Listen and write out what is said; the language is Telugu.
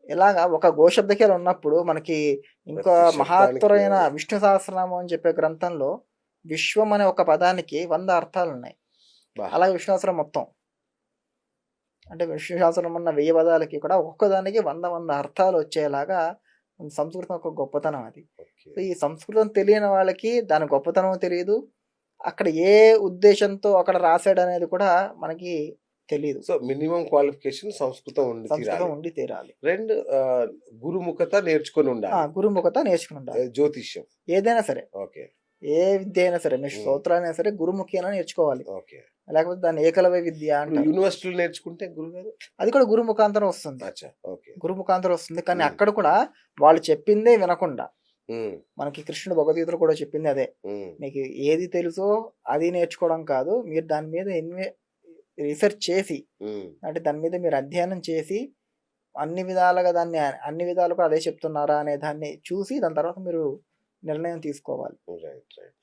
ఇలాగా ఒక గోశబ్దకేలు ఉన్నప్పుడు మనకి ఇంకో ప్రతి శబ్దానికి మహత్తరమైన విష్ణు సహస్రనామం అని చెప్పే గ్రంథంలో విశ్వం అనే ఒక పదానికి 100 అర్థాలున్నాయి. బా! అలాగే విష్ణు సహస్రం మొత్తం. అంటే విష్ణు సహస్రం ఉన్న 1000 పదాలకి కూడా ఒక్కొక్క దానికి 100 అర్థాలు వచ్చేలాగా సంస్కృతం ఒక గొప్పతనం అది. ఓకే. సో, ఈ సంస్కృతం తెలియని వాళ్ళకి దాని గొప్పతనం తెలీదు. అక్కడ ఏ ఉద్దేశంతో అక్కడ రాసాడనేది కూడా మనకి తెలీదు. సో, మినిమమ్ క్వాలిఫికేషన్ సంస్కృతం ఉండి సంస్కృతం తీరాలి. ఉండి తీరాలి. 2 గురుముఖత నేర్చుకొనుండాలి. గురుముఖత నేర్చుకునుండాలి. జ్యోతిష్యం. ఏదైనా సరే. ఓకే. ఏ విద్య అయినా సరే. మీరు స్తోత్రాలైనా సరే గురుముఖి అయినా నేర్చుకోవాలి. ఓకే. లేకపోతే దాన్ని ఏకలవ్య విద్య ఇప్పుడు అంటారు. యూనివర్సిటీలో నేర్చుకుంటే గురుగారు? అది కూడా గురు ముఖాంతరం వస్తుంది. అచ్చా! ఓకే. గురు ముఖాంతరం వస్తుంది. కానీ హ్మ్. అక్కడ కూడా వాళ్ళు చెప్పిందే వినకుండా హ్మ్. మనకి కృష్ణుడు భగవద్గీతలో కూడా చెప్పింది అదే. హ్మ్. మీకు ఏది తెలుసో అది నేర్చుకోవడం కాదు. మీరు దాని మీద రిసర్చ్ చేసి హ్మ్. అంటే దాని మీద మీరు అధ్యయనం చేసి అన్ని విధాలుగా దాన్ని అన్ని విధాలుగా అదే చెప్తున్నారా అనే దాన్ని చూసి దాని తర్వాత మీరు నిర్ణయం తీసుకోవాలి. రైట్. రైట్.